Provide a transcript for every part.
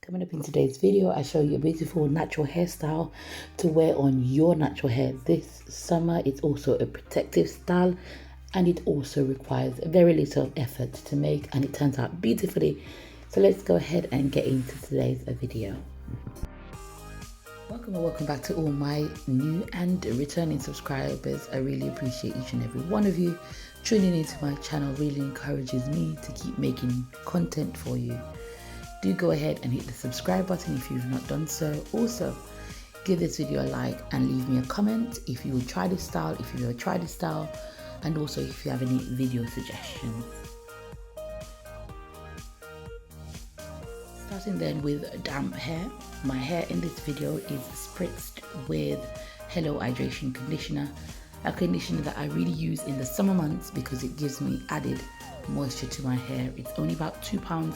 Coming up in today's video, I show you a beautiful natural hairstyle to wear on your natural hair this summer. It's also a protective style and it also requires very little effort to make, and it turns out beautifully. So let's go ahead and get into today's video. Welcome and welcome back to all my new and returning subscribers. I really appreciate each and every one of you. Tuning into my channel really encourages me to keep making content for you. Do go ahead and hit the subscribe button if you've not done so. Also, give this video a like and leave me a comment if you will try this style, if you've ever tried this style, and also if you have any video suggestions. Starting then with damp hair. My hair in this video is spritzed with Hello Hydration Conditioner, a conditioner that I really use in the summer months because it gives me added moisture to my hair. It's only about £2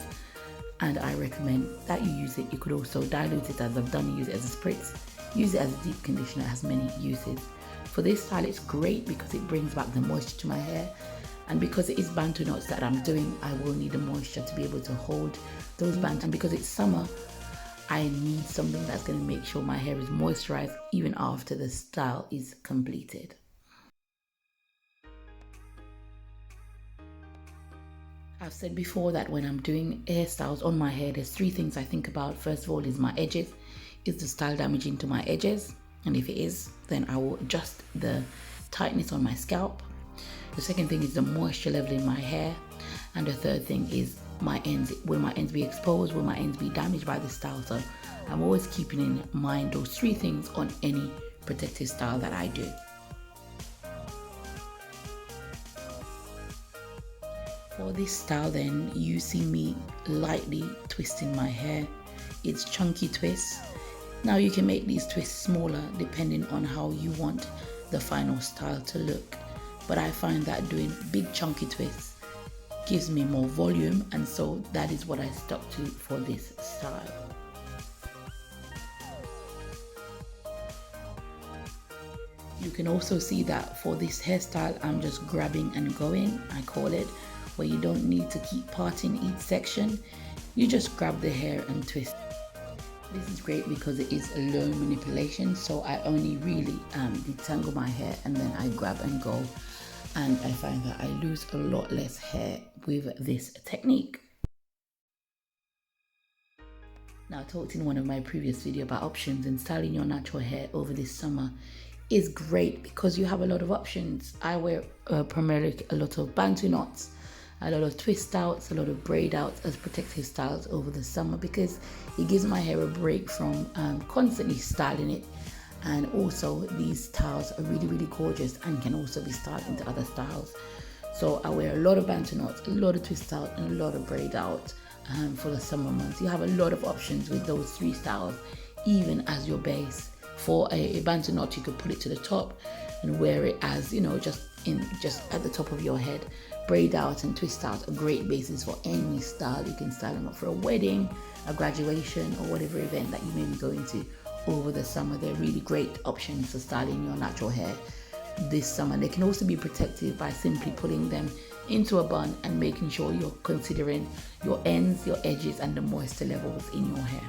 and I recommend that you use it. You could also dilute it as I've done, use it as a spritz, use it as a deep conditioner. It has many uses. For this style it's great because it brings back the moisture to my hair, and because it is bantu knots that I'm doing, I will need the moisture to be able to hold those bantu, and because it's summer I need something that's going to make sure my hair is moisturized even after the style is completed. I've said before that when I'm doing hairstyles on my hair, there's three things I think about. First of all is my edges. Is the style damaging to my edges? And if it is, then I will adjust the tightness on my scalp. The second thing is the moisture level in my hair. And the third thing is my ends. Will my ends be exposed? Will my ends be damaged by this style? So I'm always keeping in mind those three things on any protective style that I do. For this style then, you see me lightly twisting my hair. It's chunky twists. Now you can make these twists smaller depending on how you want the final style to look. But I find that doing big chunky twists gives me more volume, and so that is what I stuck to for this style. You can also see that for this hairstyle, I'm just grabbing and going, I call it, where you don't need to keep parting each section. You just grab the hair and twist. This is great because it is a low manipulation, so I only really detangle my hair and then I grab and go, and I find that I lose a lot less hair with this technique. Now, I talked in one of my previous videos about options, and styling your natural hair over this summer is great because you have a lot of options. I wear primarily a lot of bantu knots, a lot of twist outs, a lot of braid outs as protective styles over the summer because it gives my hair a break from constantly styling it. And also these styles are really, really gorgeous and can also be styled into other styles. So I wear a lot of bantu knots, a lot of twist out, and a lot of braid out for the summer months. You have a lot of options with those three styles, even as your base. For a bantu knot, you could put it to the top and wear it as, you know, just at the top of your head. Braid out and twist out a great basis for any style. You can style them up for a wedding, a graduation, or whatever event that you may be going to over the summer. They're really great options for styling your natural hair this summer. They can also be protected by simply putting them into a bun and making sure you're considering your ends, your edges, and the moisture levels in your hair.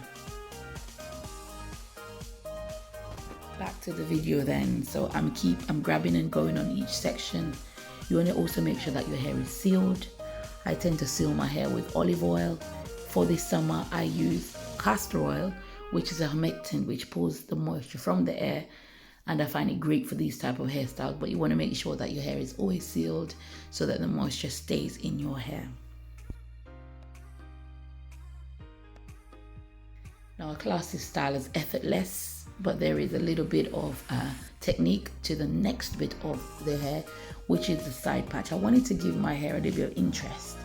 Back to the video then. So I'm grabbing and going on each section. You want to also make sure that your hair is sealed. I tend to seal my hair with olive oil. For this summer, I use castor oil, which is a humectant which pulls the moisture from the air, and I find it great for these type of hairstyles. But you want to make sure that your hair is always sealed so that the moisture stays in your hair. Now, I class this style as effortless, but there is a little bit of technique to the next bit of the hair, which is the side patch. I wanted to give my hair a little bit of interest.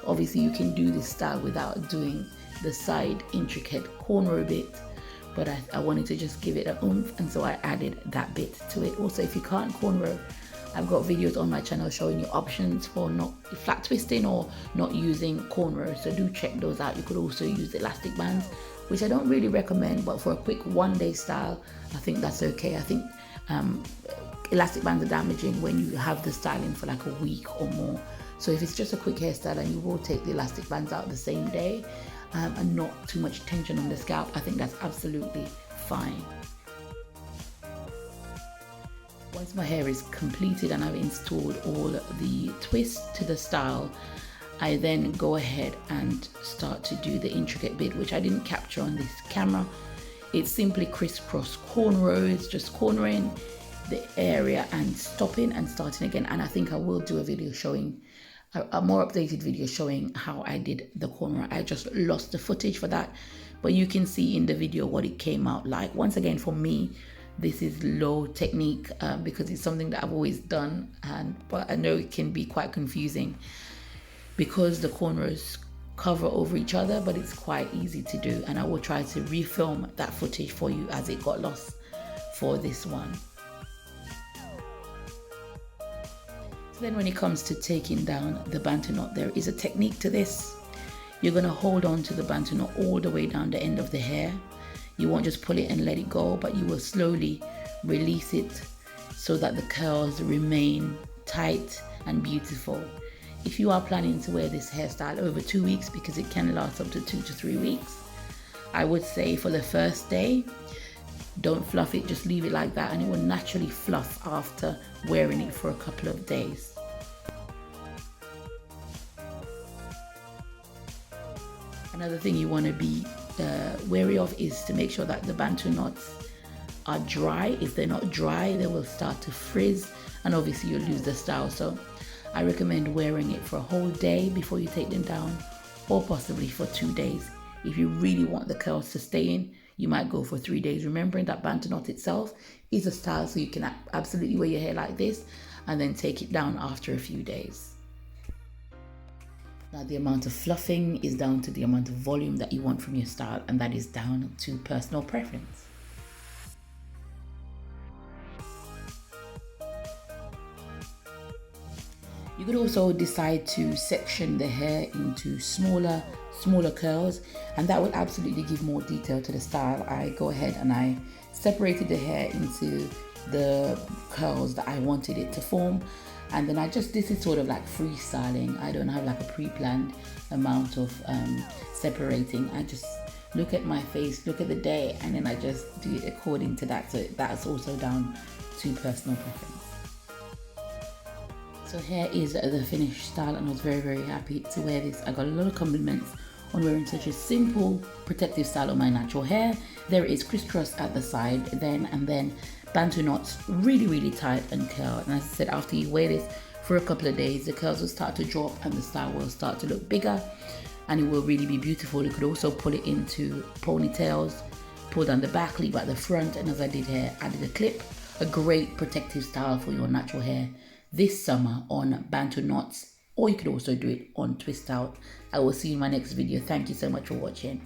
Obviously, you can do this style without doing the side intricate cornrow bit, but I wanted to just give it a oomph, and so I added that bit to it. Also, if you can't cornrow, I've got videos on my channel showing you options for not flat twisting or not using cornrow, so do check those out. You could also use elastic bands, which I don't really recommend, but for a quick one-day style, I think that's okay. I think elastic bands are damaging when you have the styling for like a week or more. So if it's just a quick hairstyle and you will take the elastic bands out the same day, and not too much tension on the scalp, I think that's absolutely fine. Once my hair is completed and I've installed all the twists to the style, I then go ahead and start to do the intricate bit, which I didn't capture on this camera. It's simply crisscross cornrows, just cornering the area and stopping and starting again. And I think I will do a video showing, a more updated video showing how I did the corner. I just lost the footage for that, but you can see in the video what it came out like. Once again, for me, this is low technique because it's something that I've always done, but I know it can be quite confusing because the cornrows cover over each other, but it's quite easy to do, and I will try to refilm that footage for you as it got lost for this one. So then when it comes to taking down the bantu knot, there is a technique to this. You're going to hold on to the bantu knot all the way down the end of the hair. You won't just pull it and let it go, but you will slowly release it so that the curls remain tight and beautiful. If you are planning to wear this hairstyle over 2 weeks, because it can last up to 2 to 3 weeks, I would say for the first day, don't fluff it, just leave it like that, and it will naturally fluff after wearing it for a couple of days. Another thing you want to be wary of is to make sure that the bantu knots are dry. If they're not dry, they will start to frizz, and obviously you'll lose the style. So I recommend wearing it for a whole day before you take them down, or possibly for 2 days. If you really want the curls to stay in, you might go for 3 days. Remembering that bantu knot itself is a style, so you can absolutely wear your hair like this and then take it down after a few days. Now the amount of fluffing is down to the amount of volume that you want from your style, and that is down to personal preference. You could also decide to section the hair into smaller curls, and that will absolutely give more detail to the style. I go ahead and I separated the hair into the curls that I wanted it to form, and then this is sort of like freestyling. I don't have like a pre-planned amount of separating. I just look at my face, look at the day, and then I just do it according to that. So that's also down to personal preference. So here is the finished style, and I was very, very happy to wear this. I got a lot of compliments on wearing such a simple protective style on my natural hair. There is crisscross at the side and then bantu knots really, really tight and curled. And as I said, after you wear this for a couple of days, the curls will start to drop and the style will start to look bigger, and it will really be beautiful. You could also pull it into ponytails, pull down the back, leave at the front, and as I did here, added a clip. A great protective style for your natural hair this summer on bantu knots, or you could also do it on twist out. I will see you in my next video. Thank you so much for watching.